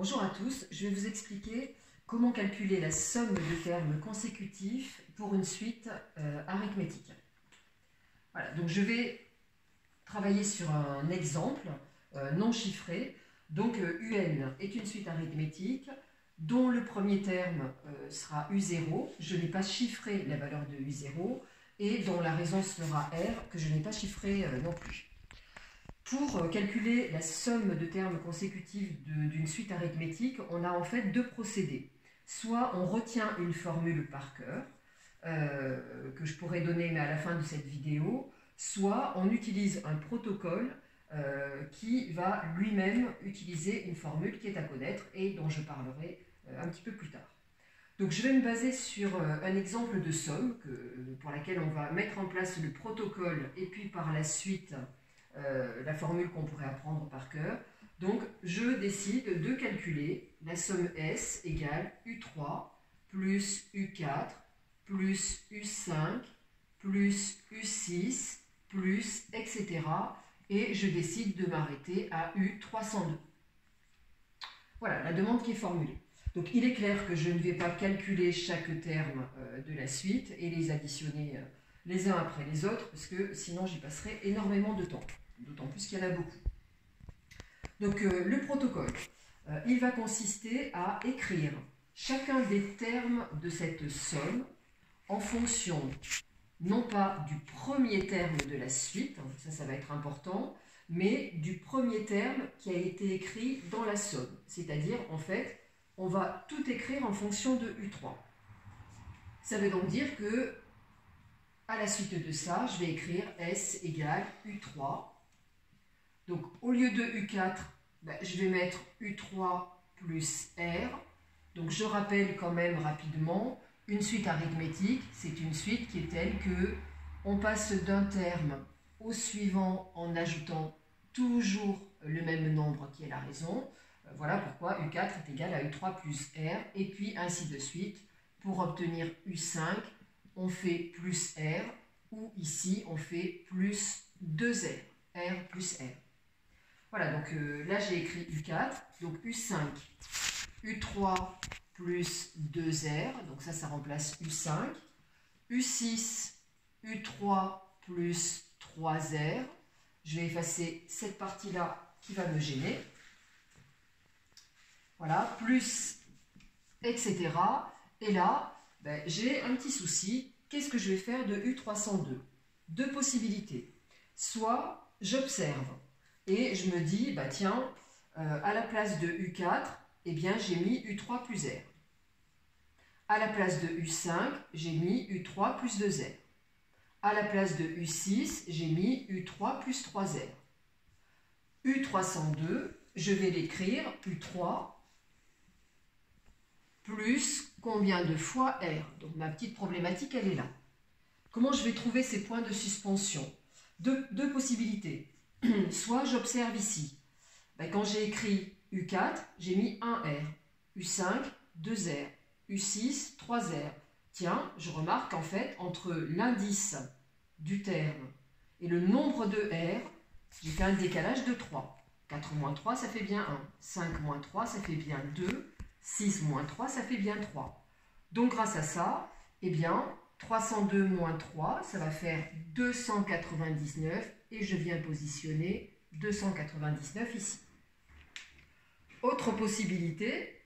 Bonjour à tous, je vais vous expliquer comment calculer la somme de termes consécutifs pour une suite arithmétique. Voilà, donc je vais travailler sur un exemple non chiffré. Donc UN est une suite arithmétique dont le premier terme sera U0. Je n'ai pas chiffré la valeur de U0 et dont la raison sera R que je n'ai pas chiffré non plus. Pour calculer la somme de termes consécutifs d'une suite arithmétique, on a en fait deux procédés. Soit on retient une formule par cœur, que je pourrais donner mais à la fin de cette vidéo, soit on utilise un protocole qui va lui-même utiliser une formule qui est à connaître et dont je parlerai un petit peu plus tard. Donc je vais me baser sur un exemple de somme pour laquelle on va mettre en place le protocole et puis par la suite la formule qu'on pourrait apprendre par cœur. Donc je décide de calculer la somme S égale U3 plus U4 plus U5 plus U6 plus etc. Et je décide de m'arrêter à U302. Voilà la demande qui est formulée. Donc il est clair que je ne vais pas calculer chaque terme de la suite et les additionner les uns après les autres, parce que sinon j'y passerai énormément de temps, d'autant plus qu'il y en a beaucoup. Donc le protocole, il va consister à écrire chacun des termes de cette somme en fonction, non pas du premier terme de la suite, ça va être important, mais du premier terme qui a été écrit dans la somme. C'est-à-dire, en fait, on va tout écrire en fonction de U3. Ça veut donc dire que à la suite de ça, je vais écrire S égale U3. Donc, au lieu de U4, je vais mettre U3 plus R. Donc, je rappelle quand même rapidement, une suite arithmétique, c'est une suite qui est telle que on passe d'un terme au suivant en ajoutant toujours le même nombre qui est la raison. Voilà pourquoi U4 est égal à U3 plus R. Et puis, ainsi de suite. Pour obtenir U5, on fait plus R, ou ici, on fait plus 2R, R plus R. Voilà, donc là, j'ai écrit U4, donc U5, U3 plus 2R, donc ça remplace U5, U6, U3 plus 3R, je vais effacer cette partie-là qui va me gêner, voilà, plus, etc. Et là, j'ai un petit souci. Qu'est-ce que je vais faire de U302? Deux possibilités. Soit j'observe et je me dis, tiens, à la place de U4, eh bien, j'ai mis U3 plus R. À la place de U5, j'ai mis U3 plus 2R. À la place de U6, j'ai mis U3 plus 3R. U302, je vais l'écrire U3 plus combien de fois R. Donc ma petite problématique, elle est là. Comment je vais trouver ces points de suspension? Deux possibilités. Soit j'observe ici. Quand j'ai écrit U4, j'ai mis 1R. U5, 2R. U6, 3R. Tiens, je remarque qu'en fait, entre l'indice du terme et le nombre de R, j'ai fait un décalage de 3. 4 moins 3, ça fait bien 1. 5 moins 3, ça fait bien 2. 6 moins 3, ça fait bien 3. Donc grâce à ça, eh bien, 302 moins 3, ça va faire 299 et je viens positionner 299 ici. Autre possibilité,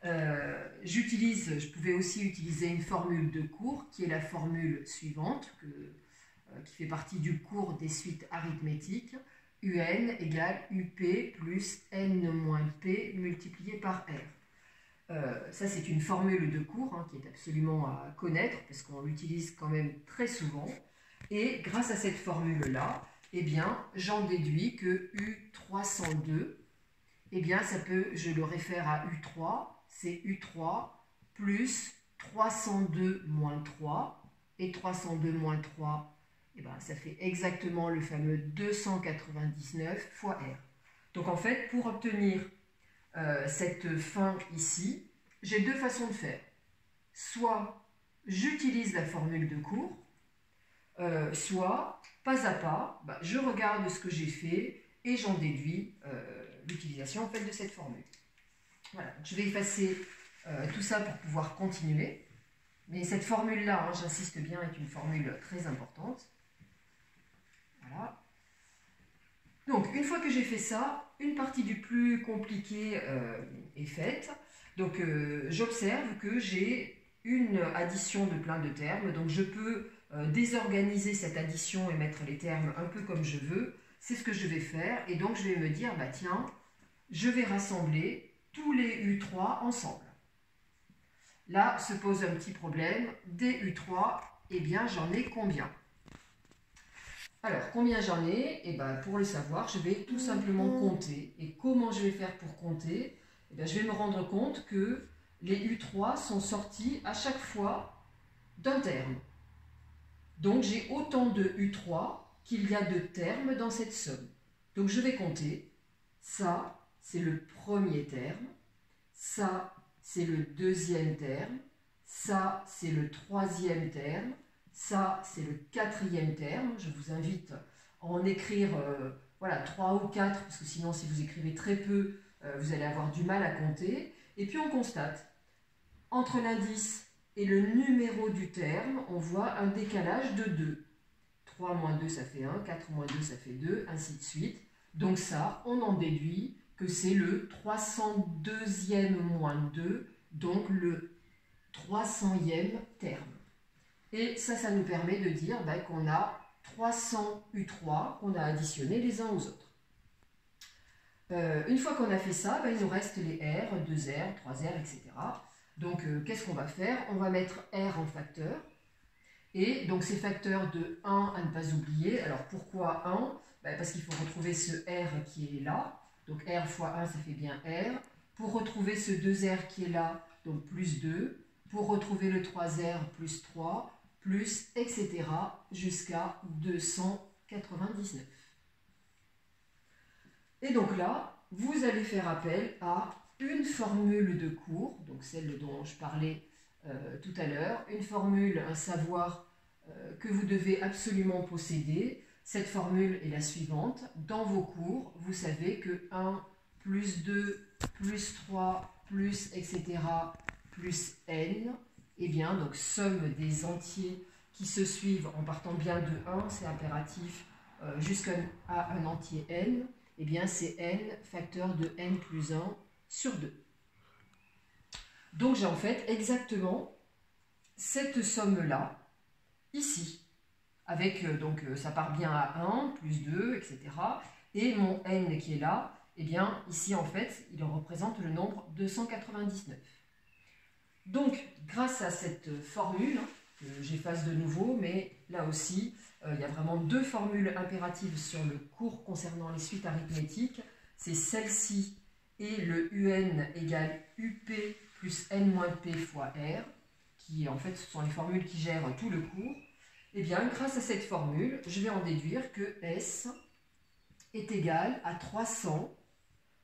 je pouvais aussi utiliser une formule de cours qui est la formule suivante, qui fait partie du cours des suites arithmétiques. UN égale UP plus N moins P multiplié par R. Ça, c'est une formule de cours qui est absolument à connaître parce qu'on l'utilise quand même très souvent. Et grâce à cette formule-là, eh bien, j'en déduis que U302, eh bien, je le réfère à U3, c'est U3 plus 302 moins 3. Et 302 moins 3, eh bien, ça fait exactement le fameux 299 fois R. Donc, en fait, pour obtenir cette fin ici, j'ai deux façons de faire. Soit j'utilise la formule de cours, soit pas à pas, je regarde ce que j'ai fait et j'en déduis l'utilisation en fait de cette formule. Voilà, je vais effacer tout ça pour pouvoir continuer. Mais cette formule-là, hein, j'insiste bien, est une formule très importante. Voilà. Donc, une fois que j'ai fait ça, une partie du plus compliqué est faite. Donc, j'observe que j'ai une addition de plein de termes. Donc, je peux désorganiser cette addition et mettre les termes un peu comme je veux. C'est ce que je vais faire. Et donc, je vais me dire, bah tiens, je vais rassembler tous les U3 ensemble. Là se pose un petit problème. Des U3, eh bien, j'en ai combien? Alors, combien j'en ai? Eh bien, pour le savoir, je vais tout simplement compter. Et comment je vais faire pour compter? Eh bien, je vais me rendre compte que les U3 sont sortis à chaque fois d'un terme. Donc, j'ai autant de U3 qu'il y a de termes dans cette somme. Donc, je vais compter. Ça, c'est le premier terme. Ça, c'est le deuxième terme. Ça, c'est le troisième terme. Ça, c'est le quatrième terme. Je vous invite à en écrire voilà, 3 ou 4, parce que sinon, si vous écrivez très peu, vous allez avoir du mal à compter. Et puis, on constate, entre l'indice et le numéro du terme, on voit un décalage de 2. 3 moins 2, ça fait 1. 4 moins 2, ça fait 2, ainsi de suite. Donc ça, on en déduit que c'est le 302e moins 2, donc le 300e terme. Et ça nous permet de dire qu'on a 300 U3 qu'on a additionnés les uns aux autres. Une fois qu'on a fait ça, il nous reste les R, 2R, 3R, etc. Donc, qu'est-ce qu'on va faire? On va mettre R en facteur. Et donc, ces facteurs de 1 à ne pas oublier. Alors, pourquoi 1? Parce qu'il faut retrouver ce R qui est là. Donc, R fois 1, ça fait bien R. Pour retrouver ce 2R qui est là, donc plus 2. Pour retrouver le 3R, plus 3. Plus, etc. jusqu'à 299. Et donc là, vous allez faire appel à une formule de cours, donc celle dont je parlais tout à l'heure, une formule, un savoir que vous devez absolument posséder. Cette formule est la suivante. Dans vos cours, vous savez que 1 plus 2 plus 3 plus etc. plus n, eh bien, donc somme des entiers qui se suivent en partant bien de 1, c'est impératif, jusqu'à un entier n, eh bien c'est n facteur de n plus 1 sur 2. Donc j'ai en fait exactement cette somme-là, ici, avec, donc ça part bien à 1, plus 2, etc. Et mon n qui est là, eh bien ici en fait, il représente le nombre 299. Donc, grâce à cette formule, que j'efface de nouveau, mais là aussi, il y a vraiment deux formules impératives sur le cours concernant les suites arithmétiques. C'est celle-ci et le un égale up plus n moins p fois r, qui en fait ce sont les formules qui gèrent tout le cours. Eh bien, grâce à cette formule, je vais en déduire que S est égal à 300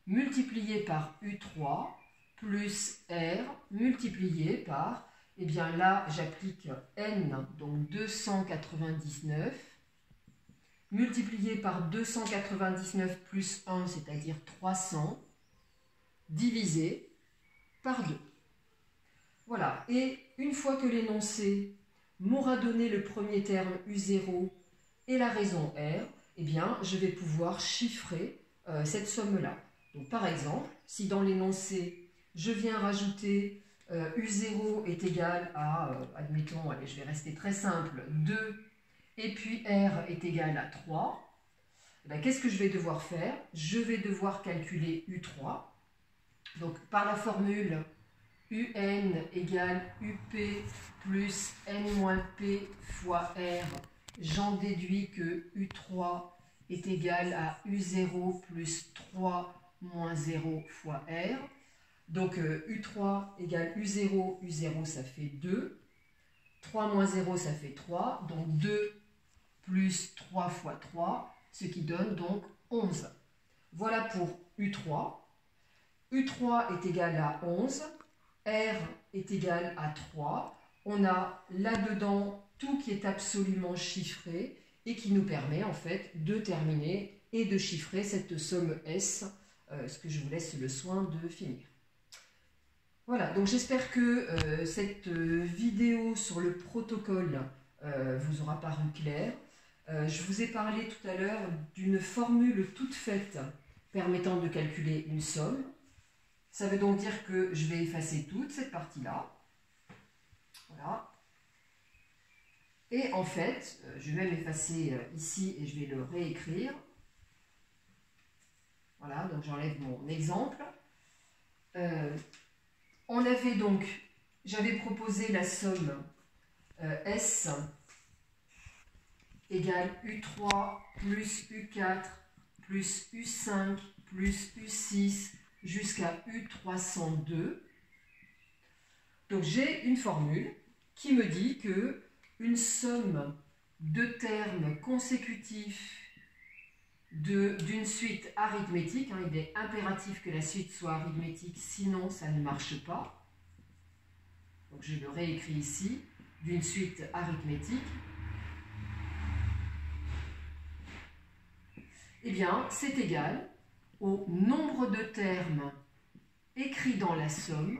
multiplié par U3 plus R multiplié par, eh bien là j'applique N, donc 299, multiplié par 299 plus 1, c'est-à-dire 300, divisé par 2. Voilà, et une fois que l'énoncé m'aura donné le premier terme U0 et la raison R, eh bien je vais pouvoir chiffrer cette somme-là. Donc par exemple, si dans l'énoncé, je viens rajouter U0 est égal à, admettons, allez, je vais rester très simple, 2, et puis R est égal à 3, qu'est-ce que je vais devoir faire? Je vais devoir calculer U3. Donc par la formule UN égale UP plus N moins P fois R, j'en déduis que U3 est égal à U0 plus 3 moins 0 fois R. Donc U3 égale U0, U0 ça fait 2, 3 moins 0 ça fait 3, donc 2 plus 3 fois 3, ce qui donne donc 11. Voilà pour U3. U3 est égal à 11, R est égal à 3. On a là-dedans tout qui est absolument chiffré et qui nous permet en fait de terminer et de chiffrer cette somme S, ce que je vous laisse le soin de finir. Voilà, donc j'espère que cette vidéo sur le protocole vous aura paru claire. Je vous ai parlé tout à l'heure d'une formule toute faite permettant de calculer une somme. Ça veut donc dire que je vais effacer toute cette partie-là. Voilà. Et en fait, je vais même effacer ici et je vais le réécrire. Voilà, donc j'enlève mon exemple. On avait donc, j'avais proposé la somme S égale U3 plus U4 plus U5 plus U6 jusqu'à U302. Donc j'ai une formule qui me dit que une somme de termes consécutifs d'une suite arithmétique, hein, il est impératif que la suite soit arithmétique, sinon ça ne marche pas. Donc je le réécris ici, d'une suite arithmétique. Eh bien, c'est égal au nombre de termes écrits dans la somme,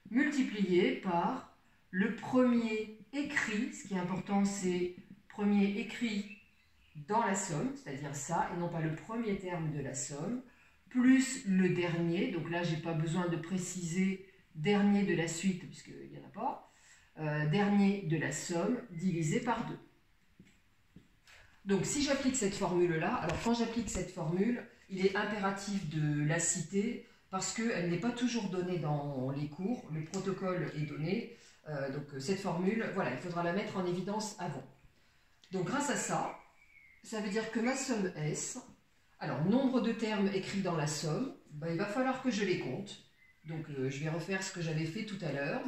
multiplié par le premier écrit, ce qui est important, c'est premier écrit dans la somme, c'est-à-dire ça, et non pas le premier terme de la somme, plus le dernier, donc là, je n'ai pas besoin de préciser dernier de la suite, puisqu'il n'y en a pas, dernier de la somme, divisé par 2. Donc, si j'applique cette formule-là, alors quand j'applique cette formule, il est impératif de la citer, parce qu'elle n'est pas toujours donnée dans les cours, le protocole est donné, donc cette formule, voilà, il faudra la mettre en évidence avant. Donc grâce à ça, ça veut dire que ma somme S, alors nombre de termes écrits dans la somme, ben, il va falloir que je les compte. Donc je vais refaire ce que j'avais fait tout à l'heure.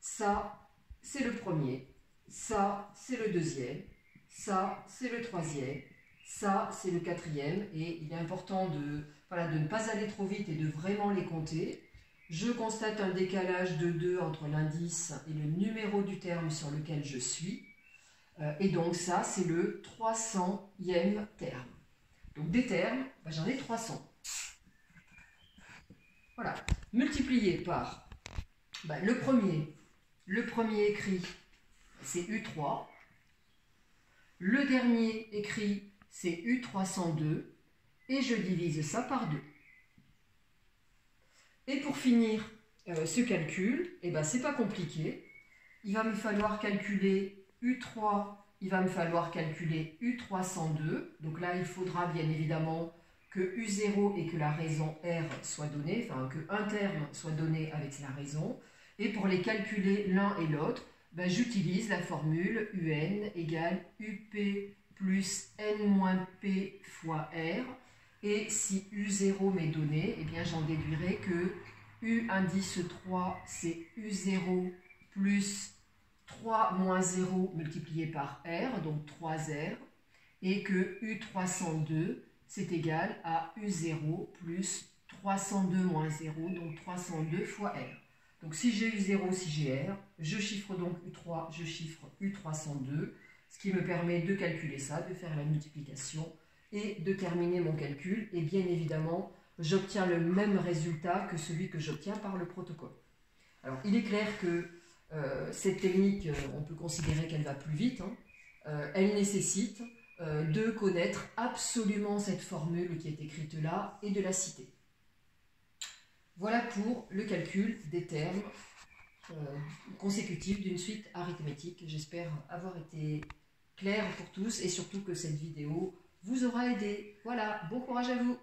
Ça, c'est le premier, ça, c'est le deuxième, ça, c'est le troisième, ça, c'est le quatrième, et il est important de ne pas aller trop vite et de vraiment les compter. Je constate un décalage de 2 entre l'indice et le numéro du terme sur lequel je suis. Et donc ça, c'est le 300e terme. Donc des termes, ben, j'en ai 300. Voilà. Multiplié par ben, le premier écrit, c'est U3. Le dernier écrit, c'est U302. Et je divise ça par 2. Et pour finir ce calcul, eh ben, c'est pas compliqué. Il va me falloir calculer U3, il va me falloir calculer U302. Donc là, il faudra bien évidemment que U0 et que la raison R soient donnés, enfin qu'un terme soit donné avec la raison. Et pour les calculer l'un et l'autre, ben, j'utilise la formule UN égale UP plus N-P fois R. Et si U0 m'est donné, eh bien j'en déduirai que U indice 3, c'est U0 plus 3 moins 0 multiplié par R, donc 3R, et que U302, c'est égal à U0 plus 302 moins 0, donc 302 fois R. Donc si j'ai U0, si j'ai R, je chiffre donc U3, je chiffre U302, ce qui me permet de calculer ça, de faire la multiplication, et de terminer mon calcul, et bien évidemment, j'obtiens le même résultat que celui que j'obtiens par le protocole. Alors, il est clair que cette technique, on peut considérer qu'elle va plus vite, hein. Elle nécessite de connaître absolument cette formule qui est écrite là et de la citer. Voilà pour le calcul des termes consécutifs d'une suite arithmétique. J'espère avoir été clair pour tous et surtout que cette vidéo vous aura aidé. Voilà, bon courage à vous!